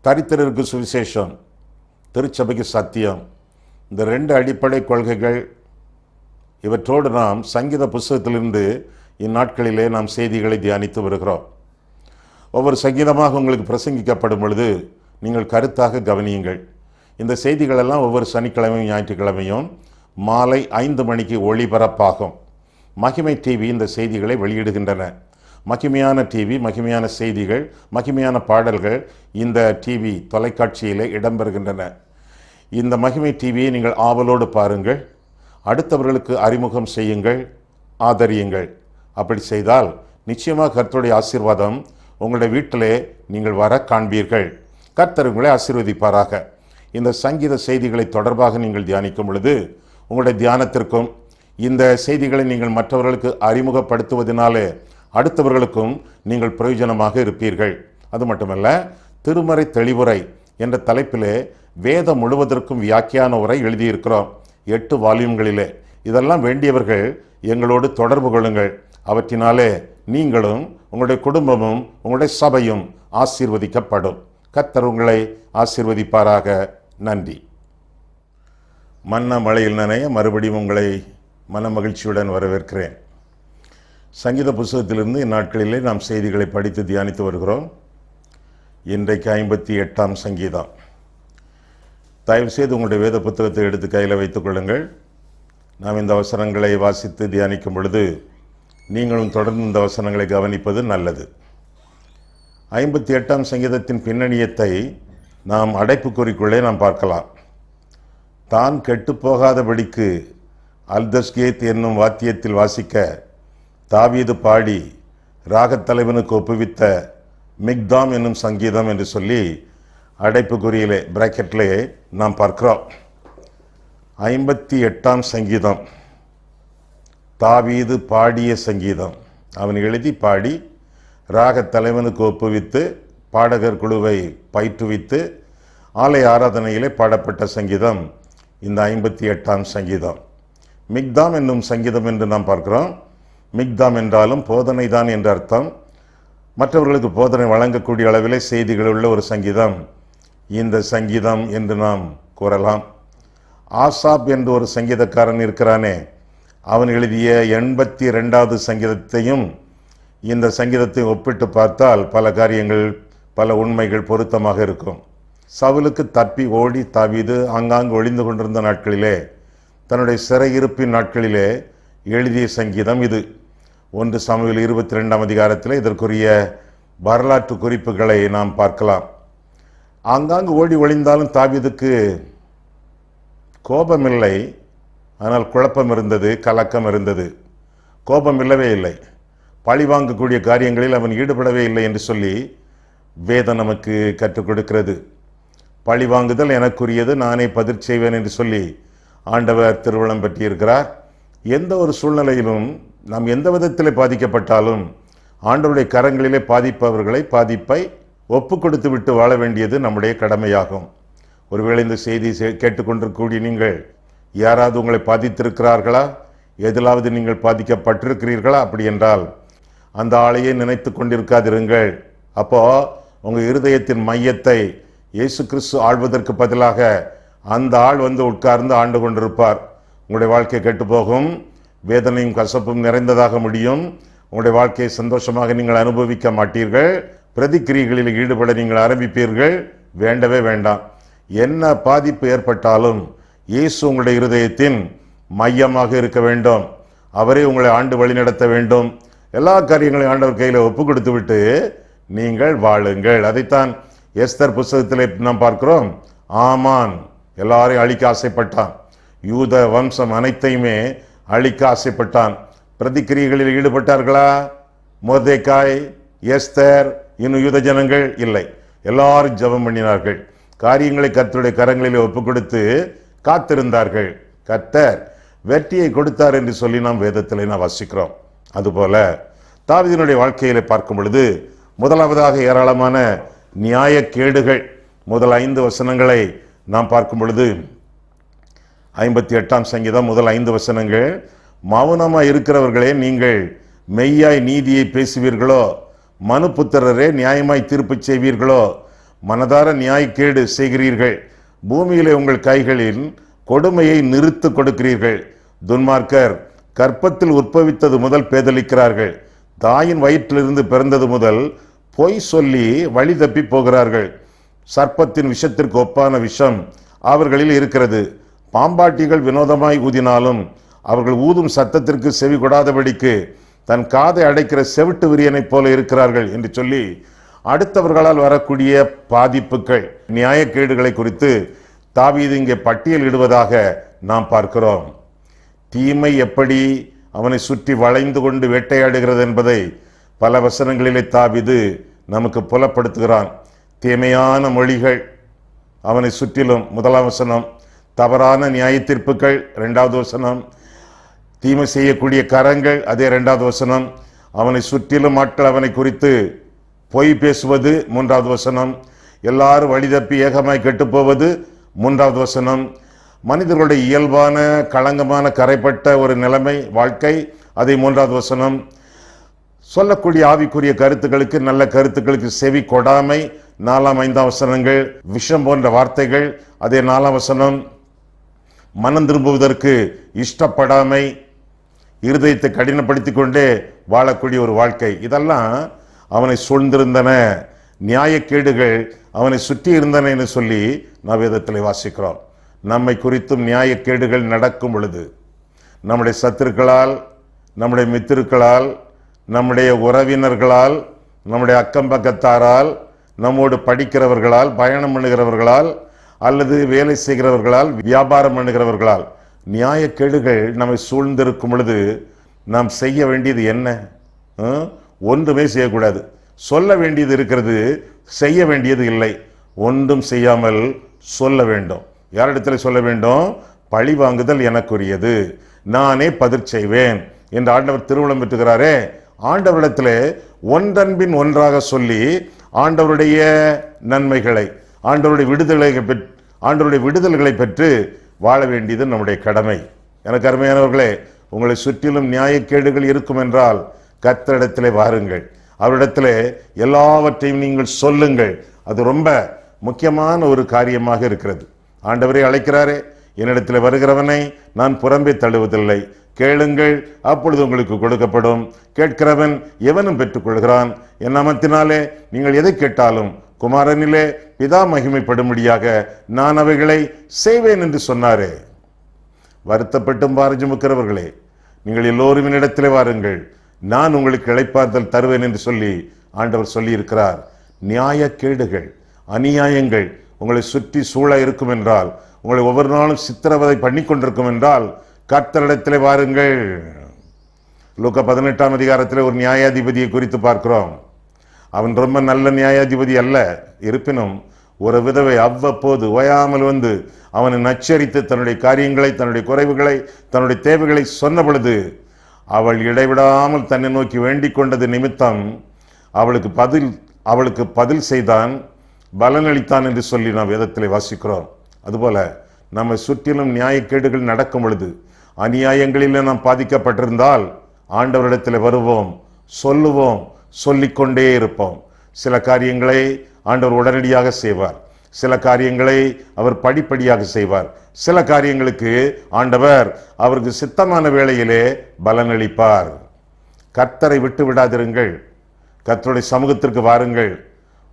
தரித்திரருக்கு சுவிசேஷம், திருச்சபைக்கு சத்தியம், இந்த 2 அடிப்படை கொள்கைகள், இவற்றோடு நாம் சங்கீத புஸ்தகத்திலிருந்து இந்நாட்களிலே நாம் செய்திகளை தியானித்து வருகிறோம். ஒவ்வொரு சங்கீதமாக உங்களுக்கு பிரசங்கிக்கப்படும் பொழுது நீங்கள் கருத்தாக கவனியுங்கள். இந்த செய்திகளெல்லாம் ஒவ்வொரு சனிக்கிழமையும் ஞாயிற்றுக்கிழமையும் மாலை 5 மணிக்கு ஒளிபரப்பாகும். மகிமை டிவி இந்த செய்திகளை வெளியிடுகின்றன. மகிமையான டிவி, மகிமையான செய்திகள், மகிமையான பாடல்கள் இந்த டிவி தொலைக்காட்சியிலே இடம்பெறுகின்றன. இந்த மகிமை டிவியை நீங்கள் ஆவலோடு பாருங்கள், அடுத்தவர்களுக்கு அறிமுகம் செய்யுங்கள், ஆதரியுங்கள். அப்படி செய்தால் நிச்சயமாக கர்த்தருடைய ஆசீர்வாதம் உங்களுடைய வீட்டிலே நீங்கள் வர காண்பீர்கள். கர்த்தர் உங்களை ஆசீர்வதிப்பாராக. இந்த சங்கீத செய்திகளை தொடர்பாக நீங்கள் தியானிக்கும் பொழுது உங்களுடைய தியானத்திற்கும் இந்த செய்திகளை நீங்கள் மற்றவர்களுக்கு அறிமுகப்படுத்துவதனாலே அடுத்தவர்களுக்கும் நீங்கள் பிரயோஜனமாக இருப்பீர்கள். அது மட்டுமல்ல, திருமறை தெளிவுரை என்ற தலைப்பிலே வேதம் முழுவதற்கும் வியாக்கியான உரை எழுதியிருக்கிறோம் 8 வால்யூம்களிலே. இதெல்லாம் வேண்டியவர்கள் எங்களோடு தொடர்பு கொள்ளுங்கள். அவற்றினாலே நீங்களும் உங்களுடைய குடும்பமும் உங்களுடைய சபையும் ஆசீர்வதிக்கப்படும். கர்த்தர் உங்களை ஆசீர்வதிப்பாராக. நன்றி. மன்ன மழையில் நனைய மறுபடியும் உங்களை மன மகிழ்ச்சியுடன் வரவேற்கிறேன். சங்கீத புஸ்தகத்திலிருந்து இந்நாட்களிலே நாம் செய்திகளை படித்து தியானித்து வருகிறோம். இன்றைக்கு 58ஆம் சங்கீதம். தயவுசெய்து உங்களுடைய வேத புத்தகத்தை எடுத்து கையில் வைத்துக் கொள்ளுங்கள். நாம் இந்த வசனங்களை வாசித்து தியானிக்கும் பொழுது நீங்களும் தொடர்ந்து இந்த வசனங்களை கவனிப்பது நல்லது. 58ஆம் சங்கீதத்தின் பின்னணியத்தை நாம் அடைப்புக்குறிக்குள்ளே நாம் பார்க்கலாம். தான் கெட்டுப்போகாதபடிக்கு அல்தஸ்கேத் என்னும் வாத்தியத்தில் வாசிக்க தாவீது பாடி ராகத்தலைவனுக்கு ஒப்புவித்த மிக்தாம் என்னும் சங்கீதம் என்று சொல்லி அடைப்புக்குறியிலே பிராக்கெட்டிலே நாம் பார்க்கிறோம். 58ஆம் சங்கீதம் தாவீது பாடிய சங்கீதம். அவன் எழுதி பாடி ராகத்தலைவனுக்கு ஒப்புவித்து பாடகர் குழுவை பயிற்றுவித்து ஆலய ஆராதனையிலே பாடப்பட்ட சங்கீதம் இந்த 58ஆம் சங்கீதம். மிக்தாம் என்னும் சங்கீதம் என்று நாம் பார்க்கிறோம். மிக்தாம் என்றாலும் போதனை தான் என்ற அர்த்தம். மற்றவர்களுக்கு போதனை வழங்கக்கூடிய அளவிலே செய்திகள் உள்ள ஒரு சங்கீதம் இந்த சங்கீதம் என்று நாம் கூறலாம். ஆசாப் என்று ஒரு சங்கீதக்காரன் இருக்கிறானே, அவன் எழுதிய 82வது சங்கீதத்தையும் இந்த சங்கீதத்தை ஒப்பிட்டு பார்த்தால் பல காரியங்கள், பல உண்மைகள் பொருத்தமாக இருக்கும். சவுலுக்கு தப்பி ஓடி தாவீது ஆங்காங்கு ஒளிந்து கொண்டிருந்த நாட்களிலே, தன்னுடைய சிறையிருப்பின் நாட்களிலே எழுதிய சங்கீதம் இது. 1 சாமுவேல் 22ஆம் அதிகாரத்தில் இதற்குரிய வரலாற்று குறிப்புகளை நாம் பார்க்கலாம். ஆங்காங்கு ஓடி ஒளிந்தாலும் தாவீதுக்கு கோபமில்லை, ஆனால் குழப்பம் இருந்தது, கலக்கம் இருந்தது. கோபம் இல்லவே இல்லை. பழி வாங்கக்கூடிய காரியங்களில் அவன் ஈடுபடவே இல்லை என்று சொல்லி வேதம் நமக்கு கற்றுக் கொடுக்கிறது. பழி வாங்குதல் எனக்குரியது, நானே பதில் செய்வேன் என்று சொல்லி ஆண்டவர் திருவுளம் பெற்றிருக்கிறார். எந்த ஒரு சூழ்நிலையிலும் நாம் எந்த விதத்தில் பாதிக்கப்பட்டாலும் ஆண்டவருடைய கரங்களிலே பாதிப்பை ஒப்பு கொடுத்து விட்டு வாழ வேண்டியது நம்முடைய கடமையாகும். ஒருவேளை இந்த செய்தி கேட்டுக்கொண்டிருக்கக்கூடிய நீங்கள் யாராவது உங்களை பாதித்திருக்கிறார்களா, எதிலாவது நீங்கள் பாதிக்கப்பட்டிருக்கிறீர்களா? அப்படி என்றால் அந்த ஆளையே நினைத்து கொண்டிருக்காதிருங்கள். அப்போ உங்கள் இருதயத்தின் மையத்தை இயேசு கிறிஸ்து ஆள்வதற்கு பதிலாக அந்த ஆள் வந்து உட்கார்ந்து ஆண்டு கொண்டிருப்பார். உங்களுடைய வாழ்க்கை கெட்டு போகும், வேதனையும் கசப்பும் நிறைந்ததாக முடியும். உங்களுடைய வாழ்க்கையை சந்தோஷமாக நீங்கள் அனுபவிக்க மாட்டீர்கள். பிரதிக்கிரியைகளில் ஈடுபட நீங்கள் ஆரம்பிப்பீர்கள். வேண்டவே வேண்டாம். என்ன பாதிப்பு ஏற்பட்டாலும் இயேசு உங்களுடைய இருதயத்தின் மையமாக இருக்க வேண்டும். அவரே உங்களை ஆண்டு வழிநடத்த வேண்டும். எல்லா காரியங்களையும் ஆண்டவர் கையில் ஒப்பு கொடுத்து விட்டு நீங்கள் வாழுங்கள். அதைத்தான் எஸ்தர் புஸ்தகத்திலே நாம் பார்க்கிறோம். ஆமான் எல்லாரையும் அழிக்க ஆசைப்பட்டான். யூத வம்சம் அனைத்தையுமே அழிக்க ஆசைப்பட்டான். பிரதிக்கிரியைகளில் ஈடுபட்டார்களா? மொர்தெக்காய், எஸ்தர், இன்னும் யூத ஜனங்கள் இல்லை. எல்லாரும் ஜெபம் பண்ணினார்கள். காரியங்களை கர்த்தருடைய கரங்களிலே ஒப்பு கொடுத்து காத்திருந்தார்கள். கர்த்தர் வெற்றியை கொடுத்தார் என்று சொல்லி நாம் வேதத்திலே நாம் வாசிக்கிறோம். அதுபோல தாவீதினுடைய வாழ்க்கையிலே பார்க்கும் பொழுது முதலாவதாக ஏராளமான நியாயக்கேடுகள். முதல் 5 வசனங்களை நாம் பார்க்கும் பொழுது 58ஆம் சங்கீதம் முதல் 5 வசனங்கள், மௌனமாய் இருக்கிறவர்களே நீங்கள் மெய்யாய் நீதியை பேசுவீர்களோ, மனுபுத்திரரே நியாயமாய் தீர்ப்பு செய்வீர்களோ, மனதார நியாயக்கேடு செய்கிறீர்கள். பூமியிலே உங்கள் கைகளின் கொடுமையை நிறுத்து கொடுக்கிறீர்கள். துன்மார்க்கர் கற்பத்தில் உற்பவித்தது முதல் பேதலிக்கிறார்கள். தாயின் வயிற்றிலிருந்து பிறந்தது முதல் பொய் சொல்லி வழி தப்பி போகிறார்கள். சர்ப்பத்தின் விஷத்திற்கு ஒப்பான விஷம் அவர்களில் இருக்கிறது. பாம்பாட்டிகள் வினோதமாய் ஊதினாலும் அவர்கள் ஊதும் சத்தத்திற்கு செவி கொடாதபடிக்கு தன் காதை அடைக்கிற செவிட்டு விரியனைப் போல இருக்கிறார்கள் என்று சொல்லி அடுத்தவர்களால் வரக்கூடிய பாதிப்புகள், நியாயக்கேடுகளை குறித்து தாவீது இங்கே பட்டியலிடுவதாக நாம் பார்க்கிறோம். தீமை எப்படி அவனை சுற்றி வளைந்து கொண்டு வேட்டையாடுகிறது என்பதை பல வசனங்களிலே தாவீது நமக்கு புலப்படுத்துகிறான். தீமையான மொழிகள் அவனை சுற்றிலும், முதலாம் வசனம். தவறான நியாய தீர்ப்புகள், இரண்டாவது வசனம். தீமை செய்யக்கூடிய கரங்கள், அதே இரண்டாவது வசனம். அவனை சுற்றிலும் ஆட்கள் அவனை குறித்து பொய் பேசுவது, மூன்றாவது வசனம். எல்லாரும் வழி தப்பி ஏகமாய் கெட்டுப்போவது, மூன்றாவது வசனம். மனிதர்களுடைய இயல்பான களங்கமான கரைப்பட்ட ஒரு நிலைமை, வாழ்க்கை, அதை மூன்றாவது வசனம். சொல்லக்கூடிய ஆவிக்குரிய கருத்துக்களுக்கு, நல்ல கருத்துக்களுக்கு செவி கொடாமை, நாலாம் ஐந்தாம் வசனங்கள். விஷம் போன்ற வார்த்தைகள், அதே நாலாம் வசனம். மனம் திரும்புவதற்கு இஷ்டப்படாமை, இருதயத்தை கடினப்படுத்தி கொண்டே வாழக்கூடிய ஒரு வாழ்க்கை, இதெல்லாம் அவனை சூழ்ந்திருந்தன. நியாயக்கேடுகள் அவனை சுற்றி இருந்தன என்று சொல்லி நாம் வேதத்தில் வாசிக்கிறோம். நம்மை குறித்தும் நியாயக்கேடுகள் நடக்கும் பொழுது, நம்முடைய சத்துருக்களால், நம்முடைய மித்திருக்களால், நம்முடைய உறவினர்களால், நம்முடைய அக்கம்பக்கத்தாரால், நம்மோடு படிக்கிறவர்களால், பயணம் பண்ணுகிறவர்களால், அல்லது வேலை செய்கிறவர்களால், வியாபாரம் பண்ணுகிறவர்களால் நியாயக்கேடுகள் நம்மை சூழ்ந்திருக்கும் பொழுது நாம் செய்ய வேண்டியது என்ன? ஒன்றுமே செய்யக்கூடாது. சொல்ல வேண்டியது இருக்கிறது, செய்ய வேண்டியது இல்லை. ஒன்றும் செய்யாமல் சொல்ல வேண்டும். யாரிடத்தில் சொல்ல வேண்டும்? பழி வாங்குதல் எனக்குரியது, நானே பதில் செய்வேன் என்று ஆண்டவர் திருவுளம் பெற்றுகிறாரே. ஆண்டவரிடத்தில் ஒன்றன்பின் ஒன்றாக சொல்லி ஆண்டவருடைய நன்மைகளை, ஆண்டவருடைய விடுதல்களை பெற்று வாழ வேண்டியது நம்முடைய கடமை. எனக்கு அருமையானவர்களே, உங்களை சுற்றிலும் நியாயக்கேடுகள் இருக்கும் என்றால் கர்த்தரிடத்திலே வாருங்கள். அவரிடத்திலே எல்லாவற்றையும் நீங்கள் சொல்லுங்கள். அது ரொம்ப முக்கியமான ஒரு காரியமாக இருக்கிறது. ஆண்டவரே அழைக்கிறாரே, என்னிடத்தில் வருகிறவனை நான் புறம்பே தள்ளுவதில்லை. கேளுங்கள், அப்பொழுது உங்களுக்கு கொடுக்கப்படும். கேட்கிறவன் எவனும் பெற்றுக்கொள்கிறான். என் நாமத்தினாலே நீங்கள் எதை கேட்டாலும் குமாரனிலே பிதா மகிமைப்படும்படியாக நான் அவைகளை செய்வேன் என்று சொன்னாரே. வருத்தப்பட்டும் பாரம் சுமக்கிறவர்களே, நீங்கள் எல்லோரும் என்னிடத்திலே வாருங்கள், நான் உங்களுக்கு இளைப்பாறுதல் தருவேன் என்று சொல்லி ஆண்டவர் சொல்லி இருக்கிறார். நியாயக்கேடுகள், அநியாயங்கள் உங்களை சுற்றி சூழ இருக்கும் என்றால், உங்களை ஒவ்வொரு நாளும் சித்திரவதை பண்ணி கொண்டிருக்கும் என்றால் கர்த்தரிடத்திலே வாருங்கள். லூக்கா 18ஆம் அதிகாரத்தில் ஒரு நியாயாதிபதியை குறித்து பார்க்கிறோம். அவன் ரொம்ப நல்ல நியாயாதிபதி அல்ல. இருப்பினும் ஒரு விதவை அவ்வப்போது ஓயாமல் வந்து அவனை நச்சரித்து தன்னுடைய காரியங்களை, தன்னுடைய குறைவுகளை, தன்னுடைய தேவைகளை சொன்ன பொழுது அவள் இடைவிடாமல் தன்னை நோக்கி வேண்டிக் கொண்டது நிமித்தம் அவளுக்கு பதில் செய்தான், பலனளித்தான் என்று சொல்லி நாம் வேதத்திலே வாசிக்கிறோம். அதுபோல நம்மை சுற்றிலும் நியாயக்கேடுகள் நடக்கும் பொழுது, அநியாயங்களில் நாம் பாதிக்கப்பட்டிருந்தால் ஆண்டவரிடத்தில் வருவோம், சொல்லுவோம், சொல்லிக்கொண்டே இருப்போம். சில காரியங்களை ஆண்டவர் உடனடியாக செய்வார், சில காரியங்களை அவர் படிப்படியாக செய்வார், சில காரியங்களுக்கு ஆண்டவர் அவருக்கு சித்தமான வேளையிலே பலனளிப்பார். கர்த்தரை விட்டு விடாதிருங்கள், கர்த்தருடைய சமூகத்திற்கு வாருங்கள்.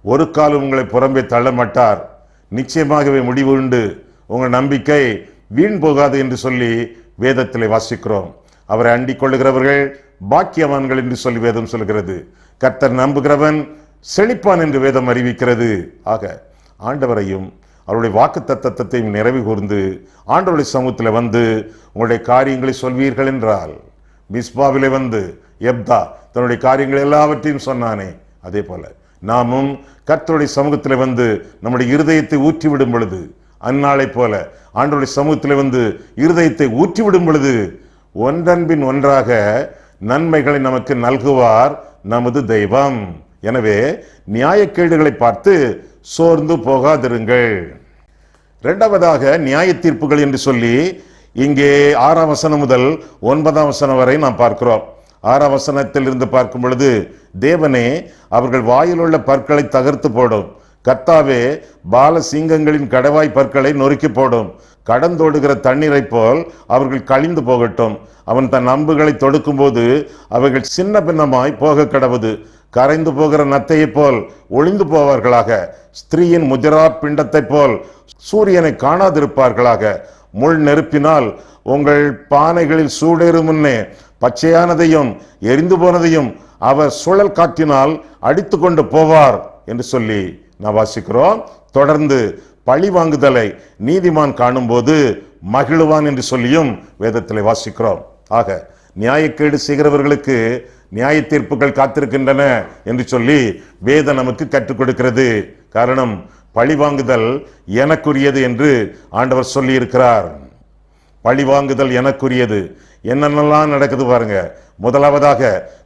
ஒரு காலம் உங்களை புறம்பே தள்ள மாட்டார். நிச்சயமாகவே முடிவு உண்டு, உங்கள் நம்பிக்கை வீண் போகாது என்று சொல்லி வேதத்திலே வாசிக்கிறோம். அவரை அண்டிக் கொள்ளுகிறவர்கள் பாக்கியவான்கள் என்று சொல்லி வேதம் சொல்கிறது. கர்த்தர் நம்புகிறவன் செழிப்பான் என்று வேதம் அறிவிக்கிறது. ஆக ஆண்டவரையும் அவருடைய வாக்கு தத்தத்தையும் நிறைவு கூர்ந்து ஆண்டவருடைய சமூகத்தில் வந்து உங்களுடைய காரியங்களை சொல்வீர்கள் என்றால், மிஸ்பாவிலே வந்து எப்தா தன்னுடைய காரியங்கள் எல்லாவற்றையும் சொன்னானே, அதே போல நாமும் கர்த்தருடைய சமூகத்தில் வந்து நம்முடைய இருதயத்தை ஊற்றிவிடும் பொழுது, அந்நாளை போல ஆண்டவருடைய சமூகத்தில் வந்து இருதயத்தை ஊற்றிவிடும் பொழுது ஒன்றன்பின் ஒன்றாக நன்மைகளை நமக்கு நல்குவார் நமது தெய்வம். எனவே நியாயக்கேடுகளை பார்த்து சோர்ந்து போகாதிருங்கள். இரண்டாவதாக நியாய தீர்ப்புகள் என்று சொல்லி இங்கே 6ஆம் வசனம் முதல் 9ஆம் வசனம் வரை நாம் பார்க்கிறோம். 6ஆம் வசனத்தில் இருந்து பார்க்கும் பொழுது, தேவனே அவர்கள் வாயில் உள்ள பற்களை தகர்த்து போடும், கர்த்தாவே பால சிங்கங்களின் கடவாய் பற்களை நொறுக்கி போடும். கடந்தோடுகிற தண்ணீரை போல் அவர்கள் கழிந்து போகட்டும். அவன் தன் அம்புகளை தொடுக்கும் போது அவைகள் சின்ன பின்னமாய் போக கடவுது. கரைந்து போகிற நத்தையை போல் ஒளிந்து போவார்களாக. ஸ்திரீயின் முஜரா பிண்டத்தை போல் சூரியனை காணாதிருப்பார்களாக. முள் நெருப்பினால் உங்கள் பானைகளில் சூடேறு முன்னே பச்சையானதையும் எரிந்து போனதையும் அவர் சுழல் காற்றினால் அடித்து கொண்டு போவார் என்று சொல்லி நான் வாசிக்கிறோம். தொடர்ந்து பழி வாங்குதலை நீதிமான் காணும் போது மகிழுவான் என்று சொல்லியும் வேதத்தில் வாசிக்கிறோம். ஆக நியாயக்கேடு செய்கிறவர்களுக்கு நியாய தீர்ப்புகள் காத்திருக்கின்றன என்று சொல்லி வேதம் நமக்கு கற்றுக் கொடுக்கிறது. காரணம், பழி வாங்குதல் எனக்குரியது என்று ஆண்டவர் சொல்லி இருக்கிறார். பழி வாங்குதல் எனக்குரியது. என்னென்னலாம் நடக்குது பாருங்க. முதலாவதாக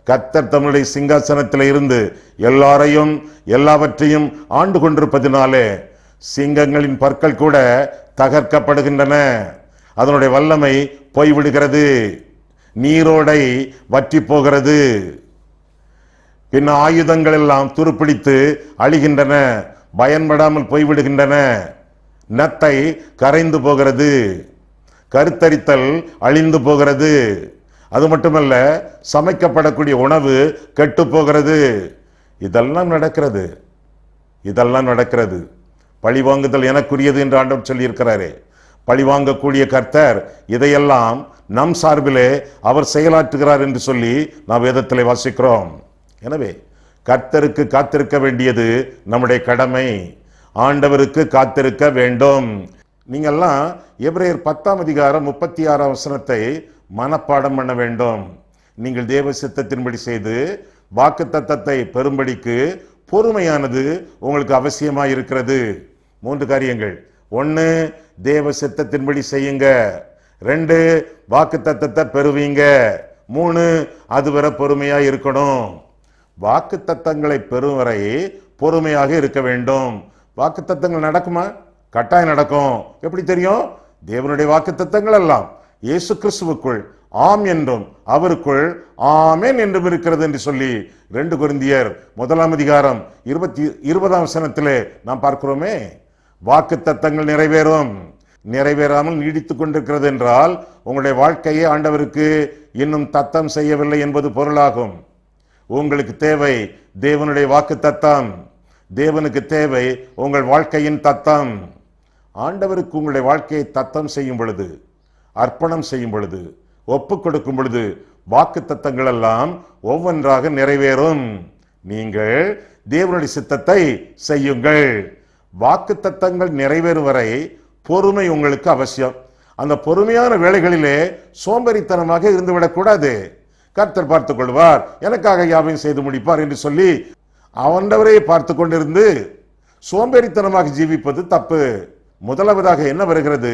கர்த்தர் தம்முடைய சிங்காசனத்தில் இருந்து எல்லாரையும் எல்லாவற்றையும் ஆண்டு கொண்டிருப்பதினாலே சிங்கங்களின் பற்கள் கூட தகர்க்கப்படுகின்றன. அதனுடைய வல்லமை போய்விடுகிறது. நீரோடை வற்றி போகிறது. பின் ஆயுதங்கள் எல்லாம் துருப்பிடித்து அழிகின்றன, பயன்படாமல் போய்விடுகின்றன. நத்தை கரைந்து போகிறது, கருத்தரித்தல் அழிந்து போகிறது. அது மட்டுமல்ல, சமைக்கப்படக்கூடிய உணவு கெட்டு போகிறது. இதெல்லாம் நடக்கிறது, இதெல்லாம் நடக்கிறது. பழிவாங்குதல் எனக்குரியது என்று ஆண்டவர் சொல்லி இருக்கிறாரே. பழிவாங்கக்கூடிய கர்த்தர் இதையெல்லாம் நம் சார்பிலே அவர் செயலாற்றுகிறார் என்று சொல்லி நாம் வேதத்தில் வாசிக்கிறோம். எனவே கர்த்தருக்கு காத்திருக்க வேண்டியது நம்முடைய கடமை. ஆண்டவருக்கு காத்திருக்க வேண்டும். நீங்கெல்லாம் எபிரேயர் 10:36 மனப்பாடம் பண்ண வேண்டும். நீங்கள் தேவ சித்தத்தின்படி செய்து வாக்குத்தத்தத்தை பெறும்படிக்கு பொறுமையானது உங்களுக்கு அவசியமாக இருக்கிறது. 3 காரியங்கள். 1, தேவ சித்தத்தின்படி செய்யுங்க. 2, வாக்குத்தத்தத்தை பெறுவீங்க. 3, அதுவரை பொறுமையா இருக்கணும். வாக்குத்தத்தங்களை பெறும் வரை பொறுமையாக இருக்க வேண்டும். வாக்குத்தத்தங்கள் நடக்குமா? கட்டாயம் நடக்கும். எப்படி தெரியும்? தேவனுடைய வாக்குத்தத்தங்கள் எல்லாம் இயேசு கிறிஸ்துவுக்குள் ஆம் என்றும் அவருக்குள் ஆமென் என்றும் இருக்கிறது என்று சொல்லி 2 கொரிந்தியர் 1:20 நாம் பார்க்கிறோமே. வாக்குத்தத்தங்கள் நிறைவேறும். நிறைவேறாமல் நீடித்துக் கொண்டிருக்கிறது என்றால் உங்களுடைய வாழ்க்கையை ஆண்டவருக்கு இன்னும் தத்தம் செய்யவில்லை என்பது பொருளாகும். உங்களுக்கு தேவை தேவனுடைய வாக்கு தத்தம். தேவனுக்கு தேவை உங்கள் வாழ்க்கையின் தத்தம். ஆண்டவருக்கு உங்களுடைய வாழ்க்கையை தத்தம் செய்யும் பொழுது, அர்ப்பணம் செய்யும் பொழுது, ஒப்பு கொடுக்கும் பொழுது வாக்கு தத்தங்கள் எல்லாம் ஒவ்வொன்றாக நிறைவேறும். நீங்கள் தேவனுடைய சித்தத்தை செய்யுங்கள். வாக்கு தத்தங்கள் நிறைவேறும் வரை பொறுமை உங்களுக்கு அவசியம். அந்த பொறுமையான வேளைகளிலே சோம்பேறித்தனமாக இருந்துவிடக்கூடாது. கர்த்தர் பார்த்துக் கொள்வார், எனக்காக யாவையும் செய்து முடிப்பார் என்று சொல்லி அவண்டவரை பார்த்து கொண்டிருந்து சோம்பேறித்தனமாக ஜீவிப்பது தப்பு. முதலாவதாக என்ன வருகிறது?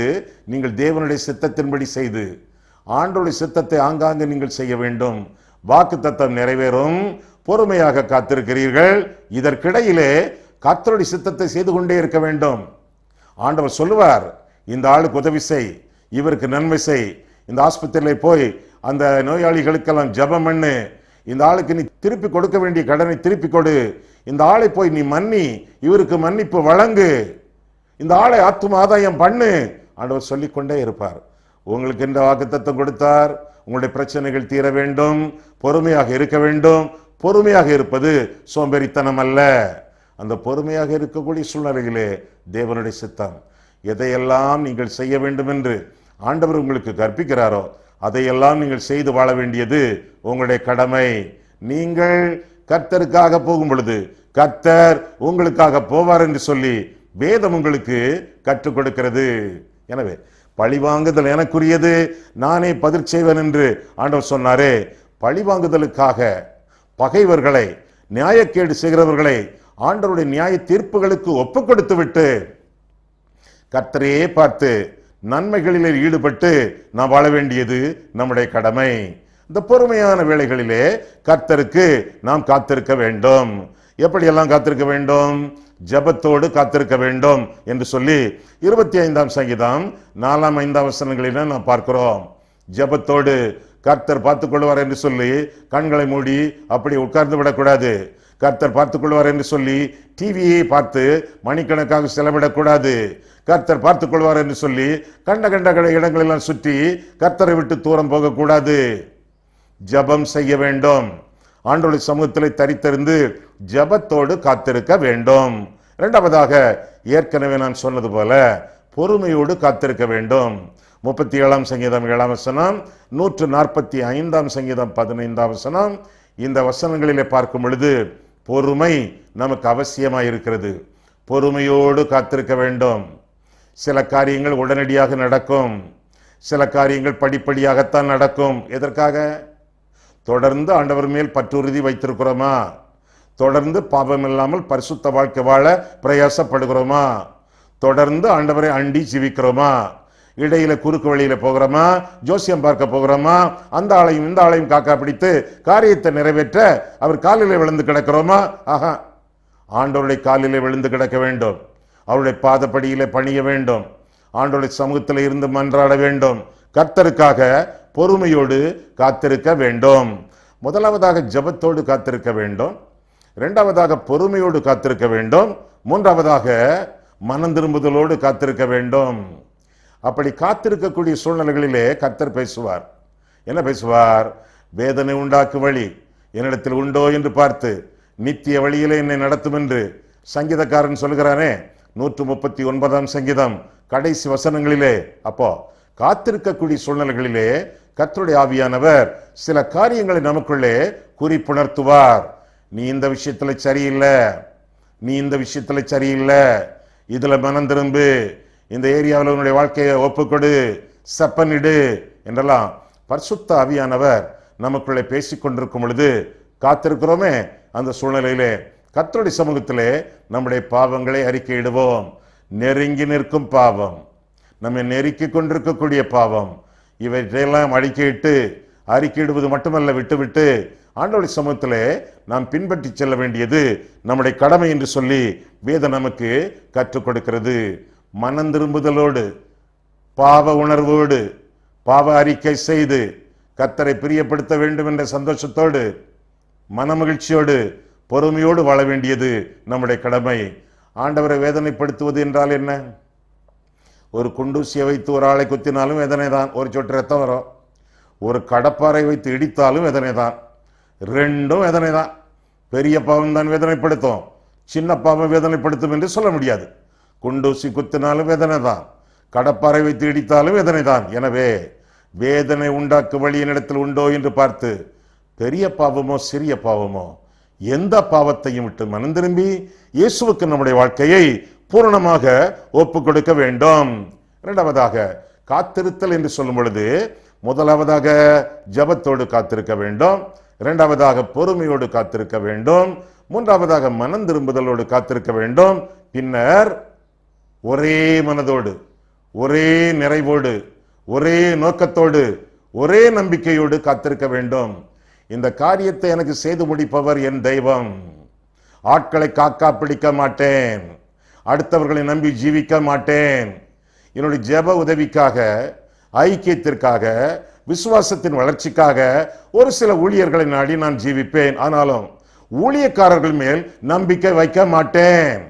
நீங்கள் தேவனுடைய சித்தத்தின்படி செய்து ஆண்டவருடைய சித்தத்தை ஆங்காங்கு நீங்கள் செய்ய வேண்டும். வாக்கு தத்தம் நிறைவேறும். பொறுமையாக காத்திருக்கிறீர்கள். இதற்கிடையிலே கர்த்தருடைய சித்தத்தை செய்து கொண்டே இருக்க வேண்டும். ஆண்டவர் சொல்லுவார், இந்த ஆளுக்கு உதவி செய், இவருக்கு நன்மை செய், இந்த ஆஸ்பத்திரியில் போய் அந்த நோயாளிகளுக்கெல்லாம் ஜெபம் பண்ணு, இந்த ஆளுக்கு நீ திருப்பி கொடுக்க வேண்டிய கடனை திருப்பி கொடு, இந்த ஆளை போய் நீ மன்னி, இவருக்கு மன்னிப்பு வழங்கு, இந்த ஆளை ஆத்தும ஆதாயம் பண்ணு. ஆண்டவர் சொல்லிக்கொண்டே இருப்பார். உங்களுக்கு இந்த வாக்குத்தத்தம் கொடுத்தார். உங்களுடைய பிரச்சனைகள் தீர வேண்டும், பொறுமையாக இருக்க வேண்டும். பொறுமையாக இருப்பது சோம்பேறித்தனம் அல்ல. அந்த பொறுமையாக இருக்கக்கூடிய சூழ்நிலையிலே தேவனுடைய சித்தம் எதையெல்லாம் நீங்கள் செய்ய வேண்டும் என்று ஆண்டவர் உங்களுக்கு கற்பிக்கிறாரோ அதையெல்லாம் நீங்கள் செய்து வாழ வேண்டியது உங்களுடைய கடமை. நீங்கள் கர்த்தருக்காக போகும் பொழுது கர்த்தர் உங்களுக்காக போவார் என்று சொல்லி வேதம் உங்களுக்கு கற்றுக் கொடுக்கிறது. எனவே பழிவாங்குதல் எனக்குரியது, நானே பதில் செய்வேன் என்று ஆண்டவர் சொன்னாரே. பழிவாங்குதலுக்காக பகைவர்களை, நியாயக்கேடு செய்கிறவர்களை ஆண்டவருடைய நியாய தீர்ப்புகளுக்கு ஒப்பு கொடுத்து விட்டு கர்த்தரையே பார்த்து நன்மைகளிலே ஈடுபட்டு நாம் வாழ வேண்டியது நம்முடைய கடமை. இந்த பொறுமையான வேளைகளிலே கர்த்தருக்கு நாம் காத்திருக்க வேண்டும். எப்படியெல்லாம் காத்திருக்க வேண்டும்? ஜபத்தோடு காத்திருக்க வேண்டும் என்று சொல்லி 25ஆம் சங்கீதம் 4-5 வசனங்களில நாம் பார்க்கிறோம். ஜபத்தோடு கர்த்தர் பார்த்துக் கொள்வார் என்று சொல்லி கண்களை மூடி அப்படி உட்கார்ந்து விடக்கூடாது. கர்த்தர் பார்த்துக் கொள்வார் என்று சொல்லி டிவியை பார்த்து மணிக்கணக்காக செலவிடக்கூடாது. கர்த்தர் பார்த்துக் கொள்வார் என்று சொல்லி கண்ட கண்ட இடங்களெல்லாம் சுற்றி கர்த்தரை விட்டு தூரம் போகக்கூடாது. ஜபம் செய்ய வேண்டும். ஆண்டவருடைய சமூகத்தில் தரித்திருந்து ஜபத்தோடு காத்திருக்க வேண்டும். இரண்டாவதாக, ஏற்கனவே நான் சொன்னது போல பொறுமையோடு காத்திருக்க வேண்டும். 37ஆம் சங்கீதம் 7ஆம் வசனம், 145ஆம் சங்கீதம் 15ஆம் வசனம், இந்த வசனங்களிலே பார்க்கும் பொழுது பொறுமை நமக்கு அவசியமாயிருக்கிறது. பொறுமையோடு காத்திருக்க வேண்டும். சில காரியங்கள் உடனடியாக நடக்கும், சில காரியங்கள் படிப்படியாகத்தான் நடக்கும். எதற்காக? தொடர்ந்து ஆண்டவர் மேல் பற்றுறுதி வைத்திருக்கிறோமா? தொடர்ந்து பாவம் இல்லாமல் பரிசுத்த வாழ்க்கை வாழ பிரயாசப்படுகிறோமா? தொடர்ந்து ஆண்டவரை அண்டி ஜீவிக்கிறோமா? இடையில குறுக்கு வழியில போகிறோமா? ஜோசியம் பார்க்க போகிறோமா? அந்த ஆளையும் இந்த ஆளையும் காக்கா பிடித்து காரியத்தை நிறைவேற்ற அவர் காலிலே விழுந்து கிடக்கிறோமா? ஆஹா, ஆண்டவருடைய காலிலே விழுந்து கிடக்க வேண்டும். அவருடைய பாதப்படியிலே பணிய வேண்டும். ஆண்டவருடைய சமூகத்தில் இருந்து மன்றாட வேண்டும். கர்த்தருக்காக பொறுமையோடு காத்திருக்க வேண்டும். முதலாவதாக ஜபத்தோடு காத்திருக்க வேண்டும். இரண்டாவதாக பொறுமையோடு காத்திருக்க வேண்டும். மூன்றாவதாக மனம் திரும்புதலோடு காத்திருக்க வேண்டும். அப்படி காத்திருக்கக்கூடிய சூழ்நிலைகளிலே கர்த்தர் பேசுவார். என்ன பேசுவார்? வேதனை உண்டாக்கு வழி என்னிடத்தில் உண்டோ என்று பார்த்து நித்திய வழியிலே என்னை நடத்தும் என்று சங்கீதக்காரன் சொல்கிறானே, 139ஆம் சங்கீதம் கடைசி வசனங்களிலே. அப்போ காத்திருக்கக்கூடிய சூழ்நிலைகளிலே கர்த்தருடைய ஆவியானவர் சில காரியங்களை நமக்குள்ளே குறிப்புணர்த்துவார். நீ இந்த விஷயத்துல சரியில்லை, நீ இந்த விஷயத்துல சரியில்லை, இதுல மனம் திரும்பு, இந்த ஏரியாவில் உன்னுடைய வாழ்க்கையை ஒப்புக்கொடு, செப்பனிடு என்றெல்லாம் பரிசுத்த ஆவியானவர் நமக்குள்ளே பேசிக்கொண்டிருக்கும் பொழுது காத்திருக்கிறோமே, அந்த சூழ்நிலையிலே கர்த்தருடைய சமூகத்திலே நம்முடைய பாவங்களை அறிக்கையிடுவோம். நெருங்கி நிற்கும் பாவம், நம்மை நெருக்கி கொண்டிருக்கக்கூடிய பாவம், இவற்றையெல்லாம் அறிக்கையிடுவது மட்டுமல்ல, விட்டுவிட்டு ஆண்டவருடைய சமூகத்திலே நாம் பின்பற்றி செல்ல வேண்டியது நம்முடைய கடமை என்று சொல்லி வேதம் நமக்கு கற்றுக் கொடுக்கிறது. மனம் திரும்புதலோடு, பாவ உணர்வோடு, பாவ அறிக்கை செய்து கர்த்தரை பிரியப்படுத்த வேண்டும் என்ற சந்தோஷத்தோடு, மனமகிழ்ச்சியோடு, பொறுமையோடு வாழ வேண்டியது நம்முடைய கடமை. ஆண்டவரை வேதனைப்படுத்துவது என்றால் என்ன? ஒரு குண்டூசியை வைத்து ஒரு ஆளை குத்தினாலும் வேதனை தான், ஒரு சொட்டு ரத்தம் வரும். ஒரு கடப்பாறை வைத்து இடித்தாலும் வேதனை தான், ரெண்டும் வேதனை தான். பெரிய பாவம் தான் வேதனைப்படுத்தும், சின்ன பாவம் வேதனைப்படுத்தும் என்று சொல்ல முடியாது. குண்டூசி குத்தினாலும் வேதனை தான், கடப்பாறை வைத்து இடித்தாலும் வேதனை தான். எனவே வேதனை உண்டாக்கு வழி என்னிடத்தில் உண்டோ என்று பார்த்து பெரிய பாவமோ சிறிய பாவமோ எந்த பாவத்தையும் விட்டு மனம் திரும்பி இயேசுவுக்கு நம்முடைய வாழ்க்கையை பூரணமாக ஒப்பு கொடுக்க வேண்டும். இரண்டாவதாக காத்திருத்தல் என்று சொல்லும் பொழுது முதலாவதாக ஜபத்தோடு காத்திருக்க வேண்டும், இரண்டாவதாக பொறுமையோடு காத்திருக்க வேண்டும், மூன்றாவதாக மனம் திரும்புதலோடு காத்திருக்க வேண்டும், பின்னர் ஒரே மனதோடு, ஒரே நிறைவோடு, ஒரே நோக்கத்தோடு, ஒரே நம்பிக்கையோடு காத்திருக்க வேண்டும். இந்த காரியத்தை எனக்கு செய்து முடிப்பவர் என் தெய்வம். ஆட்களை காக்கா பிடிக்க மாட்டேன், அடுத்தவர்களை நம்பி ஜீவிக்க மாட்டேன். என்னுடைய ஜெப உதவிக்காக, ஐக்கியத்திற்காக, விசுவாசத்தின் வளர்ச்சிக்காக ஒரு சில ஊழியர்களை நாடி நான் ஜீவிப்பேன். ஆனாலும் ஊழியக்காரர்கள் மேல் நம்பிக்கை வைக்க மாட்டேன்.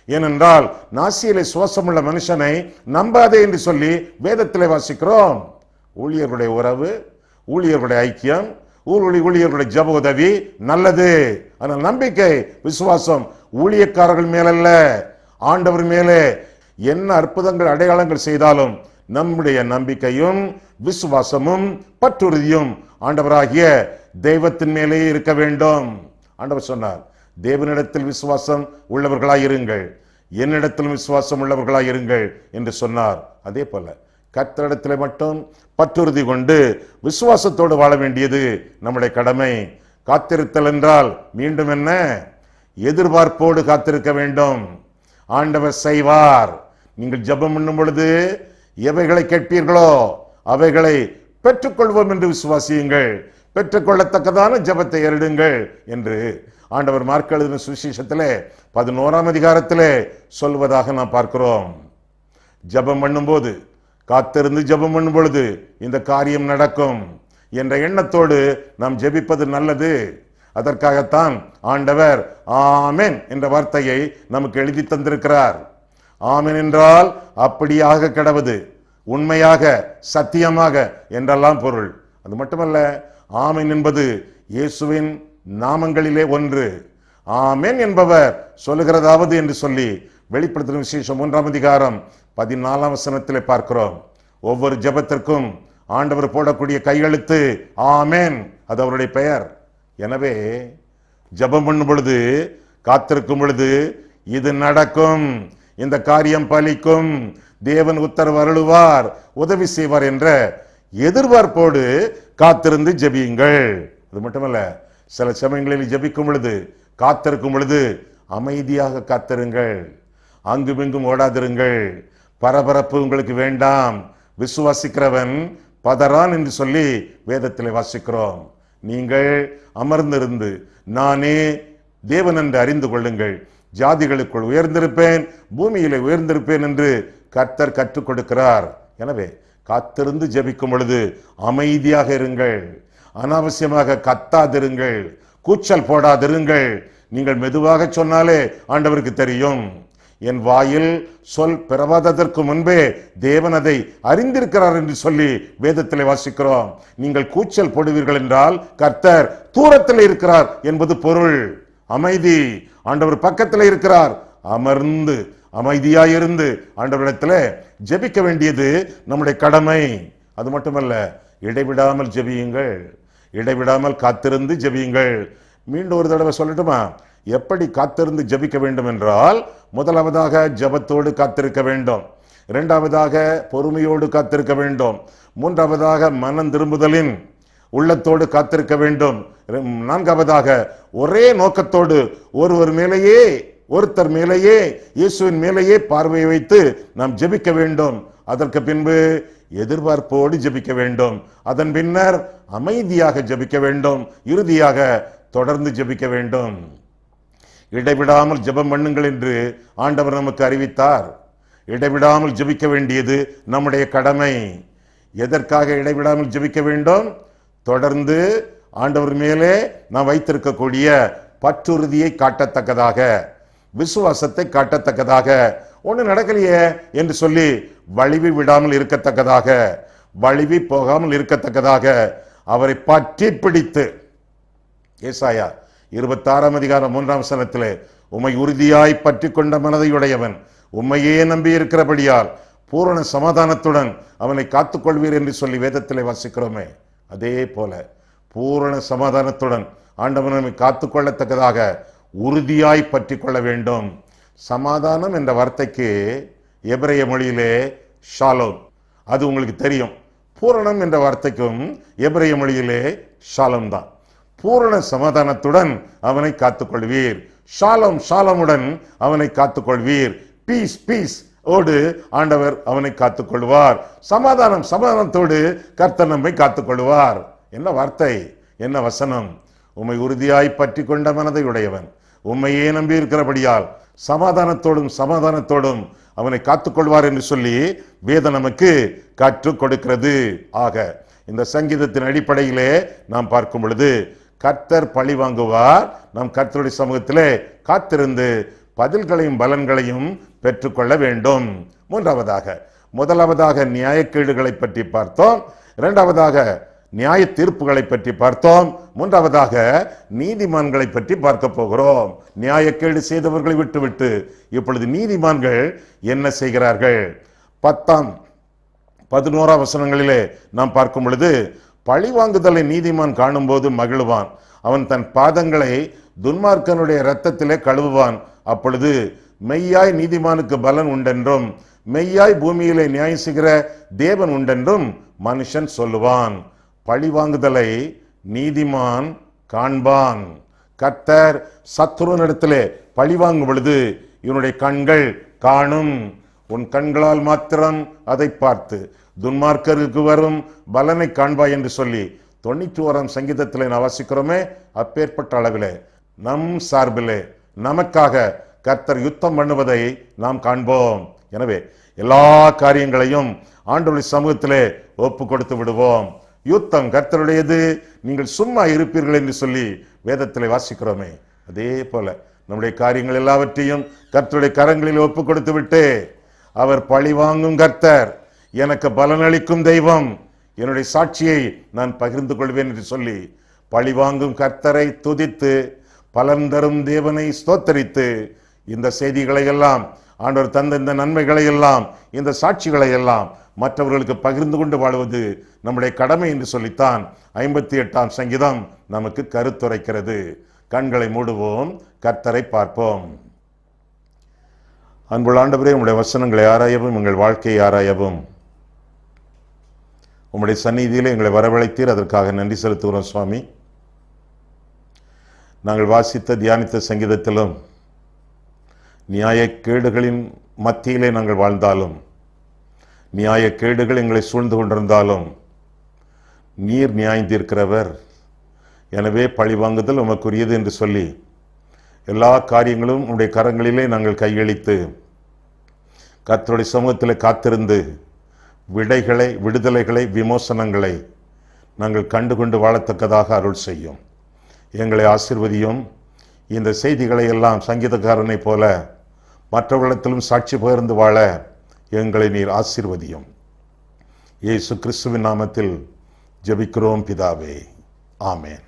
ஏனென்றால் நாசியிலே சுவாசமுள்ள மனுஷனை நம்பாதே என்று சொல்லி வேதத்திலே வாசிக்கிறோம். ஊழியர்களுடைய உறவு, ஊழியர்களுடைய ஐக்கியம், ஊழியர்களுடைய ஜெப உதவி நல்லது. ஆனால் நம்பிக்கை, விசுவாசம் ஊழியக்காரர்கள் மேலல்ல, ஆண்டவர் மேலே. என்ன அற்புதங்கள் அடையாளங்கள் செய்தாலும் நம்முடைய நம்பிக்கையும் விசுவாசமும் பற்றுறுதியும் ஆண்டவராகிய தெய்வத்தின் மேலே இருக்க வேண்டும். ஆண்டவர் சொன்னார், தேவனிடத்தில் விசுவாசம் உள்ளவர்களாயிருங்கள், என்னிடத்தில் விசுவாசம் உள்ளவர்களாயிருங்கள் என்று சொன்னார். அதே போல கர்த்தரிடத்தில் மட்டும் பற்றுறுதி கொண்டு விசுவாசத்தோடு வாழ வேண்டியது நம்முடைய கடமை. காத்திருத்தல் என்றால் மீண்டும் என்ன? எதிர்பார்ப்போடு காத்திருக்க வேண்டும். ஆண்டவர் செய்வார். நீங்கள் ஜெபம் பண்ணும் பொழுது எவைகளை கேட்பீர்களோ அவைகளை பெற்றுக்கொள்வோம் என்று விசுவாசியுங்கள், பெற்றுக்கொள்ளத்தக்கதான ஜெபத்தை ஏறிடுங்கள் என்று ஆண்டவர் மார்க் எழுதின சுவிசேஷத்திலே 11ஆம் அதிகாரத்திலே சொல்வதாக நாம் பார்க்கிறோம். ஜெபம் பண்ணும்போது, காத்திருந்து ஜெபம் பண்ணும் பொழுது இந்த காரியம் நடக்கும் என்ற எண்ணத்தோடு நாம் ஜெபிப்பது நல்லது. அதற்காகத்தான் ஆண்டவர் ஆமென் என்ற வார்த்தையை நமக்கு எழுதி தந்திருக்கிறார். ஆமென் என்றால் அப்படியாக கிடவது, உண்மையாக, சத்தியமாக என்றெல்லாம் பொருள். அது மட்டுமல்ல, ஆமென் என்பது இயேசுவின் நாமங்களிலே ஒன்று. ஆமென் என்பவர் சொல்லுகிறதாவது என்று சொல்லி வெளிப்படுத்தின விசேஷம் 1ஆம் அதிகாரம் 14ஆம் வசனத்திலே பார்க்கிறோம். ஒவ்வொரு ஜெபத்திற்கும் ஆண்டவர் போடக்கூடிய கையெழுத்து ஆமென், அது அவருடைய பெயர். எனவே ஜெபம் பண்ணும் பொழுது, காத்திருக்கும் பொழுது, இது நடக்கும், இந்த காரியம் பலிக்கும், தேவன் உத்தரவு அருளுவார், உதவி செய்வார் என்ற எதிர்பார்ப்போடு காத்திருந்து ஜெபியுங்கள். அது மட்டுமல்ல, சில சமயங்களில் ஜெபிக்கும் பொழுது, காத்திருக்கும் பொழுது அமைதியாக காத்திருங்கள், அங்குமிங்கும் ஓடாதிருங்கள். பரபரப்பு உங்களுக்கு வேண்டாம். விசுவாசிக்கிறவன் பதறான் என்று சொல்லி வேதத்தில் வாசிக்கிறோம். நீங்கள் அமர்ந்திருந்து நானே தேவன் என்று அறிந்து கொள்ளுங்கள், ஜாதிகளுக்குள் உயர்ந்திருப்பேன், பூமியிலே உயர்ந்திருப்பேன் என்று கர்த்தர் கற்றுக் கொடுக்கிறார். எனவே காத்திருந்து ஜெபிக்கும் பொழுது அமைதியாக இருங்கள், அனாவசியமாக கத்தாதிருங்கள், கூச்சல் போடாதிருங்கள். நீங்கள் மெதுவாக சொன்னாலே ஆண்டவருக்கு தெரியும். என் வாயில் சொல் பிறவாததற்கு முன்பே தேவன் அதை அறிந்திருக்கிறார் என்று சொல்லி வேதத்திலே வாசிக்கிறோம். நீங்கள் கூச்சல் போடுவீர்கள் என்றால் கர்த்தர் தூரத்தில் இருக்கிறார் என்பது பொருள். அமைதி, ஆண்டவர் பக்கத்தில் இருக்கிறார். அமர்ந்து அமைதியாயிருந்து ஆண்டவரிடத்தில் ஜெபிக்க வேண்டியது நம்முடைய கடமை. அது மட்டுமல்ல, இடைவிடாமல் ஜெபியுங்கள், இடைவிடாமல் காத்திருந்து ஜெபியுங்கள். மீண்டும் ஒரு தடவை சொல்லட்டுமா? எப்படி காத்திருந்து ஜெபிக்க வேண்டும் என்றால், முதலாவதாக ஜெபத்தோடு காத்திருக்க வேண்டும், இரண்டாவதாக பொறுமையோடு காத்திருக்க வேண்டும், மூன்றாவதாக மனம் திரும்புதலின் உள்ளத்தோடு காத்திருக்க வேண்டும், நான்காவதாக ஒரே நோக்கத்தோடு ஒருத்தர் மேலேயே இயேசுவின் மேலேயே பார்வை வைத்து நாம் ஜெபிக்க வேண்டும். அதற்கு பின்பு எதிர்பார்ப்போடு ஜெபிக்க வேண்டும். அதன் பின்னர் அமைதியாக ஜெபிக்க வேண்டும். இறுதியாக தொடர்ந்து ஜெபிக்க வேண்டும். இடைவிடாமல் ஜெபம் பண்ணுங்கள் என்று ஆண்டவர் நமக்கு அறிவித்தார். இடைவிடாமல் ஜெபிக்க வேண்டியது நம்முடைய கடமை. எதற்காக இடைவிடாமல் ஜெபிக்க வேண்டும்? தொடர்ந்து ஆண்டவர் மேலே நாம் வைத்திருக்கக்கூடிய பற்றுறுதியை காட்டத்தக்கதாக, விசுவாசத்தை காட்டத்தக்கதாக, ஒண்ணு நடக்கலையே என்று சொல்லி வலிவி விடாமல் இருக்கத்தக்கதாக, வலிவி போகாமல் இருக்கத்தக்கதாக அவரை பற்றி பிடித்து, ஏசாயா 26ஆம் அதிகாரம் 3ஆம் வசனத்திலே, உம்மை உறுதியாய் பற்றி கொண்ட மனதையுடையவன் உம்மையே நம்பி இருக்கிறபடியால் பூரண சமாதானத்துடன் அவனை காத்துக்கொள்வீர் என்று சொல்லி வேதத்திலே வாசிக்கிறோமே. அதே போல பூரண சமாதானத்துடன் ஆண்டவன் நம்மை காத்துக்கொள்ளத்தக்கதாக உறுதியாய் பற்றி கொள்ள வேண்டும். சமாதானம் என்ற வார்த்தைக்கு எபிரேய மொழியிலே ஷாலோம், அது உங்களுக்கு தெரியும். பூரணம் என்ற வார்த்தைக்கும் எபிரேய மொழியிலே ஷாலோம் தான். பூரண சமாதானத்துடன் அவனை காத்துக்கொள்வீர், ஷாலோம் ஷாலோமுடன் அவனை காத்துக்கொள்வீர், பீஸ் பீஸ் ஓடு ஆண்டவர் அவனை காத்துக்கொள்வார், சமாதானம் சமாதானத்தோடு கர்த்தர் நம்மை காத்துக்கொள்வார். என்ன வார்த்தை, என்ன வசனம்! உம்மை உறுதியாய் பற்றி கொண்ட மனதை உடையவன் உம்மையே நம்பி இருக்கிறபடியால் சமாதானத்தோடும் அவனை காத்துக்கொள்வார் என்று சொல்லி வேதம் நமக்கு கற்றுக் கொடுக்கிறது. ஆக இந்த சங்கீதத்தின் அடிப்படையிலே நாம் பார்க்கும் பொழுது, கர்த்தர் பழி வாங்குவார். நாம் கர்த்தருடைய சமூகத்திலே காத்திருந்து பதில்களையும் பலன்களையும் பெற்றுக்கொள்ள வேண்டும். முதலாவதாக நியாயக்கேடுகளை பற்றி பார்த்தோம், இரண்டாவதாக நியாய தீர்ப்புகளை பற்றி பார்த்தோம், மூன்றாவதாக நீதிமான்களை பற்றி பார்க்க போகிறோம். நியாயக்கேடு செய்தவர்களை விட்டுவிட்டு இப்பொழுது நீதிமான்கள் என்ன செய்கிறார்கள்? 10ஆம் 11ஆம் வசனங்களிலே நாம் பார்க்கும் பொழுது, பழிவாங்குதலை நீதிமான் காணும் போது மகிழ்வான், அவன் தன் பாதங்களை துன்மார்க்கனுடைய இரத்தத்திலே கழுவுவான். அப்பொழுது மெய்யாய் நீதிமானுக்கு பலன் உண்டென்றும் மெய்யாய் பூமியிலே நியாயம் செய்கிற தேவன் உண்டென்றும் மனுஷன் சொல்லுவான். பழிவாங்குதலை நீதிமான் காண்பான். கர்த்தர் சத்துருவனிடத்திலே பழிவாங்கும் பொழுது இவனுடைய கண்கள் காணும். உன் கண்களால் மாத்திரம் அதை பார்த்து துன்மார்க்கருக்கு வரும் பலனை காண்பாய் என்று சொல்லி 91ஆம் சங்கீதத்திலே நான் வாசிக்கிறோமே. அப்பேற்பட்ட அளவிலே நம் சார்பிலே நமக்காக கர்த்தர் யுத்தம் பண்ணுவதை நாம் காண்போம். எனவே எல்லா காரியங்களையும் ஆண்டவருடைய சமூகத்திலே ஒப்பு கொடுத்து விடுவோம். யுத்தம் கர்த்தருடையது, நீங்கள் சும்மா இருப்பீர்கள் என்று சொல்லி வேதத்தில் வாசிக்கிறோமே. அதே போல நம்முடைய காரியங்கள் எல்லாவற்றையும் கர்த்தருடைய கரங்களில் ஒப்பு கொடுத்து விட்டு, அவர் பழி வாங்கும் கர்த்தர், எனக்கு பலனளிக்கும் தெய்வம், என்னுடைய சாட்சியை நான் பகிர்ந்து கொள்வேன் என்று சொல்லி பழி வாங்கும் கர்த்தரை துதித்து பலன் தரும் தேவனை ஸ்தோத்தரித்து இந்த செய்திகளை எல்லாம், ஆண்டவர் தந்த இந்த நன்மைகளை எல்லாம், இந்த சாட்சிகளை எல்லாம் மற்றவர்களுக்கு பகிர்ந்து கொண்டு வாழ்வது நம்முடைய கடமை என்று சொல்லித்தான் 58ஆம் சங்கீதம் நமக்கு கருத்துரைக்கிறது. கண்களை மூடுவோம், கர்த்தரை பார்ப்போம். அன்புள்ள ஆண்டவரே, உம்முடைய வசனங்களை ஆராயவும் எங்கள் வாழ்க்கையை ஆராயவும் உம்முடைய சந்நிதியிலே எங்களை வரவழைத்தீர். அதற்காக நன்றி செலுத்துகிறோம் சுவாமி. நாங்கள் வாசித்த தியானித்த சங்கீதத்திலும் நியாயக்கேடுகளின் மத்தியிலே நாங்கள் வாழ்ந்தாலும், நியாயக்கேடுகள் எங்களை சூழ்ந்து கொண்டிருந்தாலும், நீர் நியாயந்திருக்கிறவர், எனவே பழிவாங்குதல் உமக்குரியது என்று சொல்லி எல்லா காரியங்களும் உடைய கரங்களிலே நாங்கள் கையளித்து கர்த்தருடைய சமூகத்தில் காத்திருந்து விடைகளை, விடுதலைகளை, விமோசனங்களை நாங்கள் கண்டுகொண்டு வாழத்தக்கதாக அருள் செய்யும். எங்களை ஆசீர்வதியும். இந்த செய்திகளை எல்லாம் சங்கீதக்காரனை போல மற்றவர்களிடத்திலும் சாட்சி பகிர்ந்து வாழ எங்களை நீர் ஆசீர்வதியும். இயேசு கிறிஸ்துவின் நாமத்தில் ஜெபிக்கிறோம் பிதாவே, ஆமென்.